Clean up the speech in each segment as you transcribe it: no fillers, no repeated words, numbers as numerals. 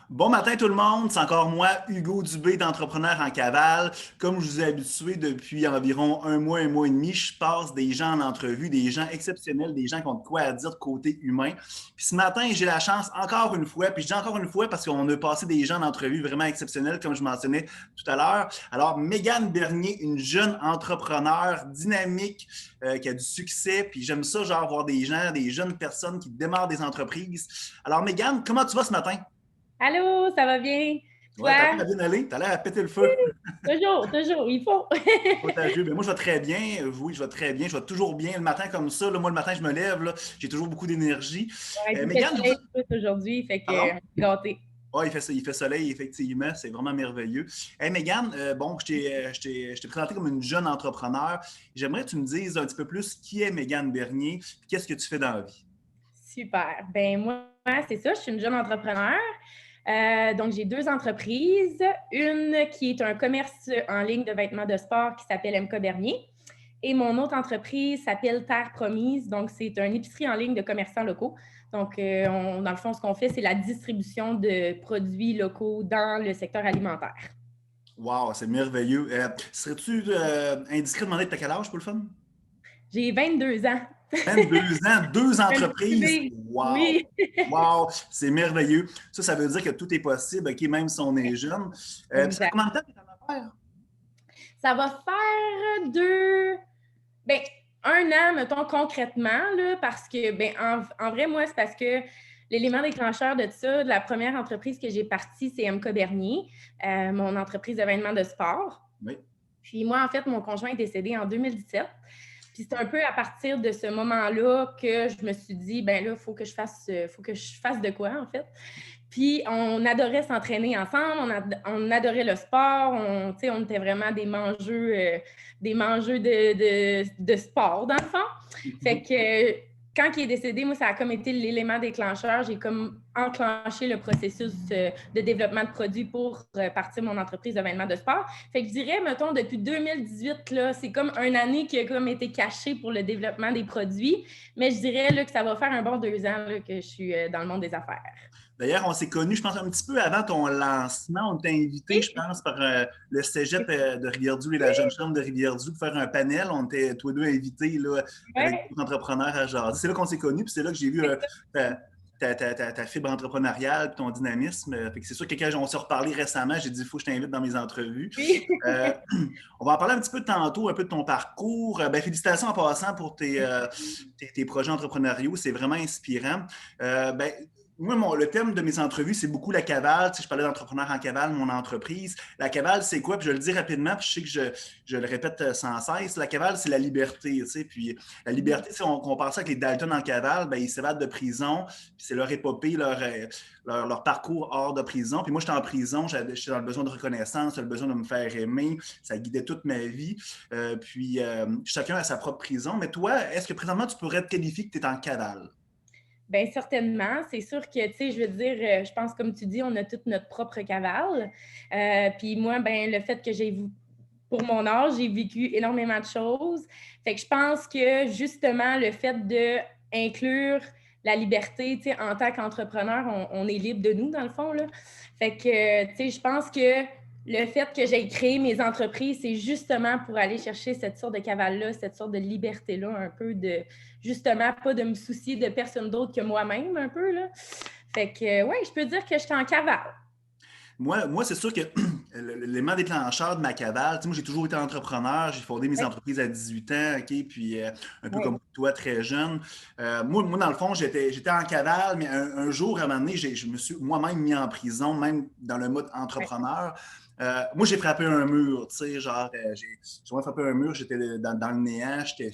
Bon matin tout le monde, c'est encore moi, Hugo Dubé d'Entrepreneur en cavale. Comme je vous ai habitué depuis environ un mois et demi, je passe des gens en entrevue, des gens exceptionnels, des gens qui ont de quoi à dire de côté humain. Puis ce matin, j'ai la chance encore une fois, puis je dis encore une fois parce qu'on a passé des gens en entrevue vraiment exceptionnels, comme je mentionnais tout à l'heure. Alors, Mégane Bernier, une jeune entrepreneur dynamique qui a du succès, puis j'aime ça, genre voir des gens, des jeunes personnes qui démarrent des entreprises. Alors, Mégane, comment tu vas ce matin? Allô, ça va bien? Ouais, t'as Toi? l'air à bien aller, t'as l'air à péter le feu. Toujours, toujours, il faut. Contagieux. Ben, moi, je vais très bien. Oui, je vais très bien. Je vais toujours bien le matin comme ça. Là, moi, le matin, je me lève. Là, j'ai toujours beaucoup d'énergie. Ouais, il fait Mégane, soleil tout aujourd'hui, fait pardon? que gâté. Ouais, il fait soleil, effectivement. C'est vraiment merveilleux. Hey, Mégane, bon, je t'ai présenté comme une jeune entrepreneur. J'aimerais que tu me dises un petit peu plus qui est Mégane Bernier, puis qu'est-ce que tu fais dans la vie? Super. Ben moi, c'est ça, je suis une jeune entrepreneur. Donc, j'ai deux entreprises. Une qui est un commerce en ligne de vêtements de sport qui s'appelle MK Bernier. Et mon autre entreprise s'appelle Terre Promise. Donc, c'est une épicerie en ligne de commerçants locaux. Donc, dans le fond, ce qu'on fait, c'est la distribution de produits locaux dans le secteur alimentaire. Wow, c'est merveilleux. Serais-tu indiscret de demander de quel âge pour le fun? J'ai 22 ans. 22 ans, deux Un petit entreprises. bébé. Wow! Oui, Wow! C'est merveilleux. Ça veut dire que tout est possible, OK, même si on est jeune. Puis ça fait exact. combien de temps que tu es en affaires? Ça va faire ben, 1 an, mettons, concrètement, là, parce que, ben, en vrai, moi, c'est parce que l'élément déclencheur de ça, de la première entreprise que j'ai partie, c'est MK Bernier, mon entreprise de vêtements de sport. Oui. Puis moi, en fait, mon conjoint est décédé en 2017. Puis c'est un peu à partir de ce moment-là que je me suis dit, ben là, il faut que je fasse de quoi, en fait. Puis on adorait s'entraîner ensemble, on adorait le sport, on était vraiment des mangeux de sport, dans le fond. Fait Mhm. que quand il est décédé, moi, ça a comme été l'élément déclencheur. J'ai comme enclenché le processus de développement de produits pour partir mon entreprise de vêtements de sport. Fait que je dirais, mettons, depuis 2018, là, c'est comme une année qui a comme été cachée pour le développement des produits. Mais je dirais là, que ça va faire un bon 2 ans là, que je suis dans le monde des affaires. D'ailleurs, on s'est connus, je pense, un petit peu avant ton lancement. On t'a invité, je pense, par le cégep de Rivière-du et la Jeune Chambre de Rivière-du pour faire un panel. On était tous les deux invités là, avec Ouais, d'autres entrepreneurs à jaser. C'est là qu'on s'est connus, puis c'est là que j'ai vu ta, ta fibre entrepreneuriale et ton dynamisme. Fait que c'est sûr que quand on s'est reparlé récemment, j'ai dit, il faut que je t'invite dans mes entrevues. oui. Euh, on va en parler un petit peu tantôt, un peu de ton parcours. Ben, félicitations en passant pour tes projets entrepreneuriaux. C'est vraiment inspirant. Ben, moi, le thème de mes entrevues, c'est beaucoup la cavale. Tu sais, je parlais d'entrepreneur en cavale, mon entreprise. La cavale, c'est quoi? Puis je le dis rapidement, puis je sais que je le répète sans cesse. La cavale, c'est la liberté. Tu sais, puis la liberté, si on compare ça avec les Dalton en cavale, ben, ils s'évadent de prison, puis c'est leur épopée, leur parcours hors de prison. Puis moi, j'étais en prison, j'étais dans le besoin de reconnaissance, le besoin de me faire aimer. Ça guidait toute ma vie. Puis chacun a sa propre prison. Mais toi, est-ce que présentement, tu pourrais te qualifier que tu es en cavale? Bien, certainement. C'est sûr que, tu sais, je veux dire, je pense, comme tu dis, on a toute notre propre cavale. Puis moi, ben, le fait que pour mon âge, j'ai vécu énormément de choses. Fait que je pense que, justement, le fait de inclure la liberté, tu sais, en tant qu'entrepreneur, on est libre de nous, dans le fond, là. Fait que, tu sais, je pense que le fait que j'ai créé mes entreprises, c'est justement pour aller chercher cette sorte de cavale-là, cette sorte de liberté-là, un peu de, justement, pas de me soucier de personne d'autre que moi-même, un peu, là. Fait que, ouais, je peux dire que j'étais en cavale. Moi c'est sûr que l'élément déclencheur de ma cavale, tu sais, moi, j'ai toujours été entrepreneur, j'ai fondé mes Ouais, entreprises à 18 ans, OK, puis un peu ouais, comme toi, très jeune. Moi, dans le fond, j'étais en cavale, mais un jour, à un moment donné, je me suis moi-même mis en prison, même dans le mode ouais, entrepreneur. Moi, j'ai frappé un mur, tu sais, genre, j'ai vraiment frappé un mur, j'étais dans le néant, j'étais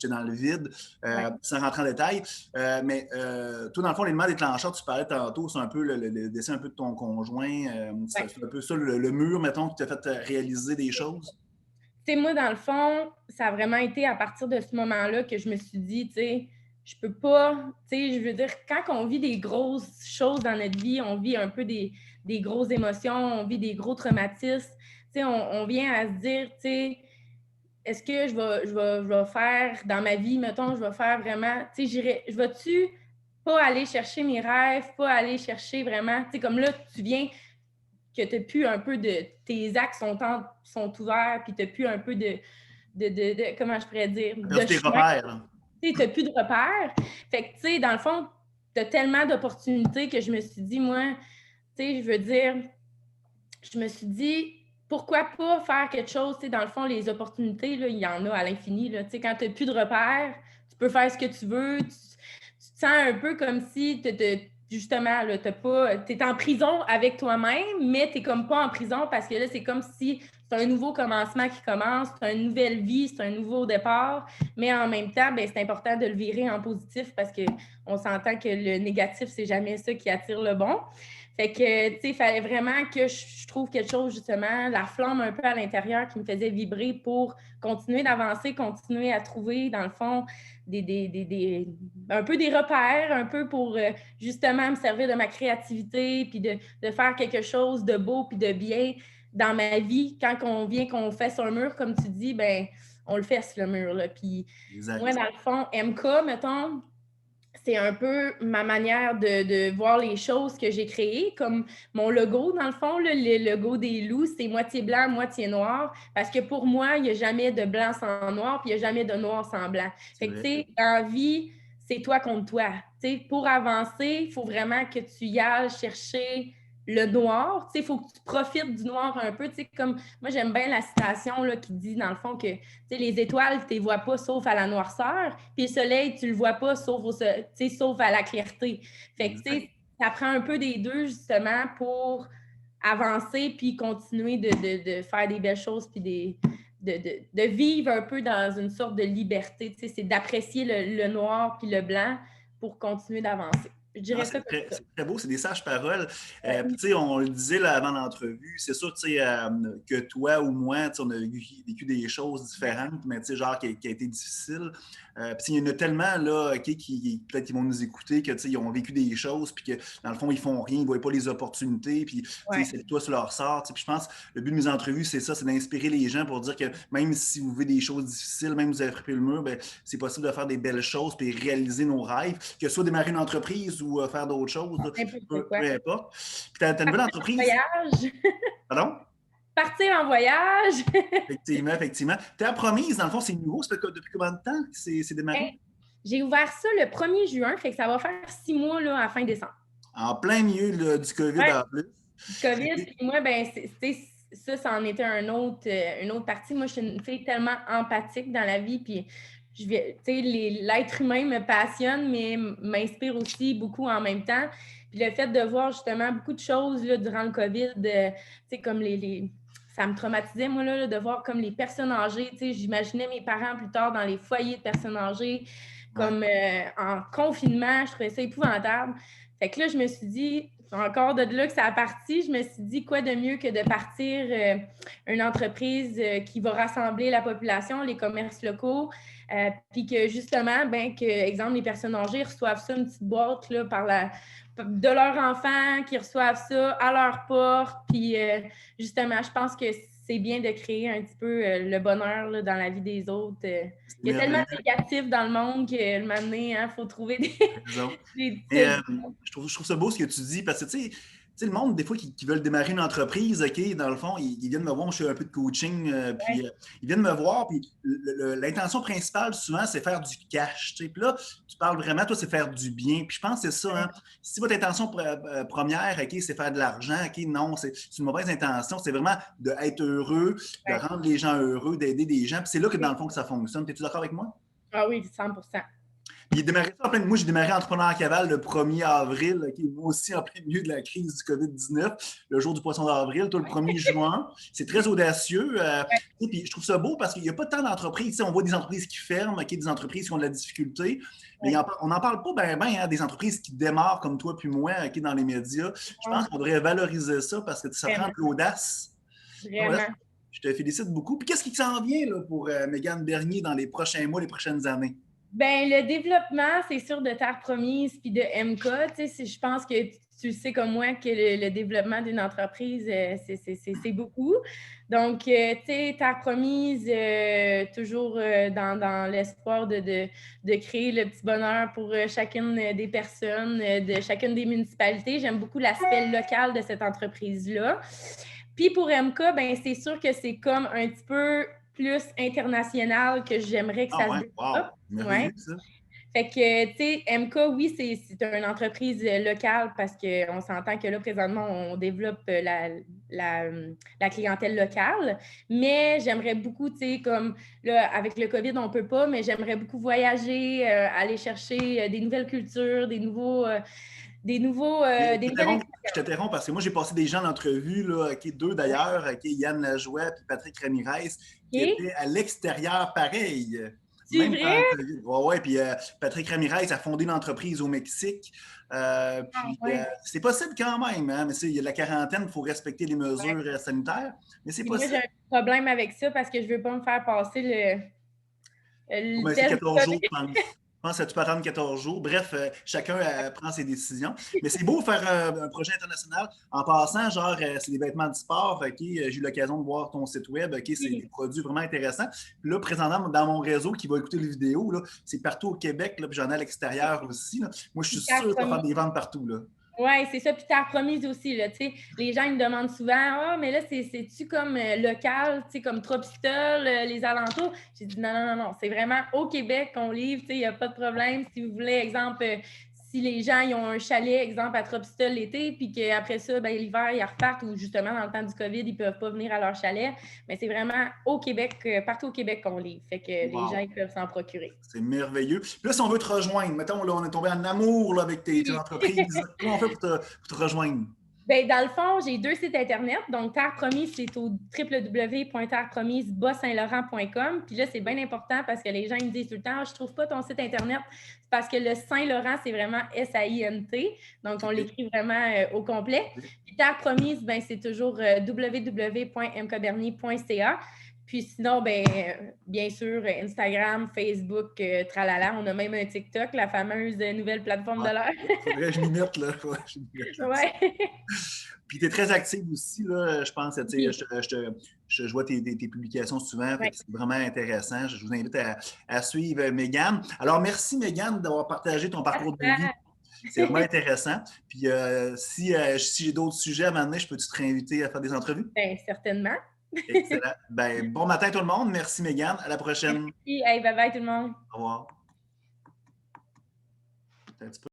dans le vide, ouais. sans rentrer en détail. Toi, dans le fond, l'élément déclencheur, tu parlais tantôt, c'est un peu le décès un peu de ton conjoint. C'est Ouais. un peu ça, le mur, mettons, qui t'a fait réaliser des choses. Tu sais, moi, dans le fond, ça a vraiment été à partir de ce moment-là que je me suis dit, tu sais, je peux pas, tu sais, je veux dire, quand on vit des grosses choses dans notre vie, on vit un peu des grosses émotions, on vit des gros traumatismes, tu sais, on vient à se dire, tu sais, est-ce que je vais faire dans ma vie, mettons, je vais faire vraiment, tu sais, je vais-tu pas aller chercher mes rêves, pas aller chercher vraiment, tu sais, comme là, tu viens que tu n'as plus un peu de, tes axes sont ouverts, puis tu n'as plus un peu comment je pourrais dire, de Perdu tes chemin, repères, là. tu n'as plus de repères. Fait que, tu sais, dans le fond, tu as tellement d'opportunités que je me suis dit, moi, tu sais, je veux dire, je me suis dit, pourquoi pas faire quelque chose, tu sais, dans le fond, les opportunités, là, il y en a à l'infini, là, tu sais, quand tu n'as plus de repères, tu peux faire ce que tu veux, tu te sens un peu comme si, justement, tu es en prison avec toi-même, mais tu n'es comme pas en prison parce que là, c'est comme si c'est un nouveau commencement qui commence, c'est une nouvelle vie, c'est un nouveau départ, mais en même temps, ben, c'est important de le virer en positif parce qu'on s'entend que le négatif, c'est jamais ça qui attire le bon. Fait que, tu sais, il fallait vraiment que je trouve quelque chose, justement, la flamme un peu à l'intérieur qui me faisait vibrer pour continuer d'avancer, continuer à trouver, dans le fond, un peu des repères, un peu pour, justement, me servir de ma créativité, puis de faire quelque chose de beau puis de bien dans ma vie. Quand qu'on fesse un mur, comme tu dis, ben on le fesse, le mur, là. Puis moi, Exact. dans le fond, MK, mettons, c'est un peu ma manière de voir les choses que j'ai créées, comme mon logo, dans le fond, là, le logo des loups, c'est moitié blanc, moitié noir, parce que pour moi, il n'y a jamais de blanc sans noir, puis il n'y a jamais de noir sans blanc. C'est Fait que, tu vrai. sais, dans la vie, c'est toi contre toi. Tu sais, pour avancer, il faut vraiment que tu y ailles chercher le noir. Tu sais, il faut que tu profites du noir un peu. Tu sais, comme moi, j'aime bien la citation là, qui dit, dans le fond, que les étoiles, tu ne les vois pas sauf à la noirceur, puis le soleil, tu ne le vois pas sauf à la clarté. Fait que, ça prend un peu des deux, justement, pour avancer puis continuer de faire des belles choses puis de vivre un peu dans une sorte de liberté. C'est d'apprécier le noir puis le blanc pour continuer d'avancer. Je Non, dirais ça comme ça. c'est très beau, c'est des sages paroles. Ouais. Puis, on le disait là, avant l'entrevue, c'est sûr que toi ou moi, on a vécu des choses différentes, mais genre qui a été difficile. Puis il y en a tellement là, qui peut-être qu'ils vont nous écouter, que ils ont vécu des choses, puis que dans le fond, ils font rien, ils ne voient pas les opportunités, puis Ouais. c'est toi sur leur sort. Puis je pense que le but de mes entrevues, c'est ça, c'est d'inspirer les gens pour dire que même si vous vivez des choses difficiles, même si vous avez frappé le mur, ben, c'est possible de faire des belles choses puis réaliser nos rêves, que ce soit démarrer une entreprise ou faire d'autres choses, là, N'importe quoi. peu importe. Puis tu as une nouvelle entreprise. Voyage. Pardon? Partir en voyage. Effectivement, effectivement. Tu as promise, dans le fond, c'est nouveau. Ça fait depuis combien de temps que c'est démarré? J'ai ouvert ça le 1er juin, fait que ça va faire 6 mois là, à fin décembre. En plein milieu là, du COVID Ouais, en plus. du COVID. Puis moi, ben, ça en était une autre partie. Moi, je suis une fille tellement empathique dans la vie. Puis, l'être humain me passionne, mais m'inspire aussi beaucoup en même temps. Puis le fait de voir justement beaucoup de choses là, durant le COVID, comme ça me traumatisait, moi, là, de voir comme les personnes âgées. J'imaginais mes parents plus tard dans les foyers de personnes âgées, comme en confinement. Je trouvais ça épouvantable. Fait que là, je me suis dit, encore de là que ça a parti, je me suis dit, quoi de mieux que de partir une entreprise qui va rassembler la population, les commerces locaux, puis que justement, ben, que, exemple, les personnes âgées reçoivent ça, une petite boîte là, de leurs enfants, qui reçoivent ça à leur porte. Puis justement, je pense que c'est bien de créer un petit peu le bonheur là, dans la vie des autres. Il y a tellement de négatifs dans le monde que, maintenant, il faut trouver des Mais, petites... je trouve ça beau ce que tu dis parce que, tu sais, le monde, des fois, qui veulent démarrer une entreprise, OK, dans le fond, ils viennent me voir, je fais un peu de coaching, puis ils viennent me voir, puis l'intention principale, souvent, c'est faire du cash, tu sais. Puis là, tu parles vraiment, toi, c'est faire du bien. Puis je pense que c'est ça, hein. Si votre intention première, OK, c'est faire de l'argent, OK, non, c'est une mauvaise intention. C'est vraiment d'être heureux, de rendre les gens heureux, d'aider des gens. Puis c'est là que, dans le fond, que ça fonctionne. Es-tu d'accord avec moi? Ah oui, 100%. Puis moi, j'ai démarré entrepreneur en cavale le 1er avril, qui est moi aussi en plein milieu de la crise du COVID-19, le jour du poisson d'avril, toi, le 1er juin. C'est très audacieux. Et puis je trouve ça beau parce qu'il n'y a pas tant d'entreprises. On voit des entreprises qui ferment, des entreprises qui ont de la difficulté, mais on n'en parle pas bien, des entreprises qui démarrent comme toi puis moi dans les médias. Je pense qu'on devrait valoriser ça parce que ça prend de l'audace. Vraiment. Je te félicite beaucoup. Puis qu'est-ce qui s'en vient là, pour Mégane Bernier dans les prochains mois, les prochaines années? Ben, le développement, c'est sûr, de Terre Promise puis de MK. Je pense que tu le sais comme moi que le développement d'une entreprise, c'est beaucoup. Donc, tu sais, Terre Promise, toujours dans l'espoir de créer le petit bonheur pour chacune des personnes, de chacune des municipalités. J'aime beaucoup l'aspect local de cette entreprise-là. Puis pour MK, ben, c'est sûr que c'est comme un petit peu plus international que j'aimerais que Ah ça se ouais, wow, développe. Ouais. merveilleux ça. Fait que, tu sais, MK, oui, c'est une entreprise locale parce qu'on s'entend que là, présentement, on développe la clientèle locale. Mais j'aimerais beaucoup, tu sais, comme là, avec le COVID, on ne peut pas, mais j'aimerais beaucoup voyager, aller chercher des nouvelles cultures, des Mais nouvelles je t'interromps parce que moi, j'ai passé des gens d'entrevue, là, deux d'ailleurs, Yann Lajoie et Patrick Ramirez, qui expériences. étaient à l'extérieur pareil. C'est Même vrai? pendant le COVID. Ouais, ouais, puis Patrick Ramirez a fondé une entreprise au Mexique. Ah, Puis ouais. c'est possible quand même, hein, mais il y a la quarantaine, il faut respecter les Ouais. mesures sanitaires, mais c'est Puis moi, j'ai possible. un problème avec ça parce que je ne veux pas me faire passer Bon, le ben, c'est test du 14 jours, COVID. je pense. Je pense que tu peux attendre 14 jours. Bref, chacun prend ses décisions. Mais c'est beau faire un projet international. En passant, genre, c'est des vêtements de sport. OK, j'ai eu l'occasion de voir ton site web. OK, c'est des produits vraiment intéressants. Puis là, présentement, dans mon réseau qui va écouter les vidéos, là, c'est partout au Québec, là, puis j'en ai à l'extérieur aussi. Là. Moi, je suis sûr que ça va faire des ventes partout. Là. Oui, c'est ça. Puis Terre Promise aussi, là, tu sais. Les gens ils me demandent souvent, ah, mais là, c'est-tu comme local, tu sais, comme Tropistol, les alentours? J'ai dit, non, non, non, non. C'est vraiment au Québec qu'on livre, tu sais, il n'y a pas de problème. Si vous voulez, exemple, si les gens ils ont un chalet, exemple, à Tropistol l'été, puis qu'après ça, ben, l'hiver, ils repartent, ou justement, dans le temps du COVID, ils ne peuvent pas venir à leur chalet. Mais c'est vraiment au Québec, partout au Québec qu'on livre. Fait que les gens, Wow. ils peuvent s'en procurer. C'est merveilleux. Puis là, si on veut te rejoindre, mettons, là, on est tombé en amour là, avec tes entreprises. Comment on fait pour te rejoindre? Ben, dans le fond, j'ai 2 sites Internet. Donc, Terre Promise, c'est au www.terrepromise-saint-laurent.com. Puis là, c'est bien important parce que les gens ils me disent tout le temps, je ne trouve pas ton site Internet. C'est parce que le Saint-Laurent, c'est vraiment S-A-I-N-T. Donc, on l'écrit vraiment au complet. Puis Terre Promise, ben, c'est toujours www.mcobernier.ca. Puis sinon, ben, bien sûr, Instagram, Facebook, tralala. On a même un TikTok, la fameuse nouvelle plateforme de Ouais. l'heure. Faudrait que je m'y mette, là. Faudrait que je m'y mette là-dessus. Ouais. Puis tu es très active aussi, là, je pense. Oui. Je vois tes publications souvent, fait Ouais. que c'est vraiment intéressant. Je vous invite à suivre Mégane. Alors, merci Mégane d'avoir partagé ton parcours de vie. C'est vraiment intéressant. Puis si j'ai d'autres sujets à un moment donné, je peux-tu te réinviter à faire des entrevues? Bien, certainement. Excellent. Ben, bon matin tout le monde. Merci Mégane. À la prochaine. Merci. Hey, bye bye tout le monde. Au revoir. Un petit peu.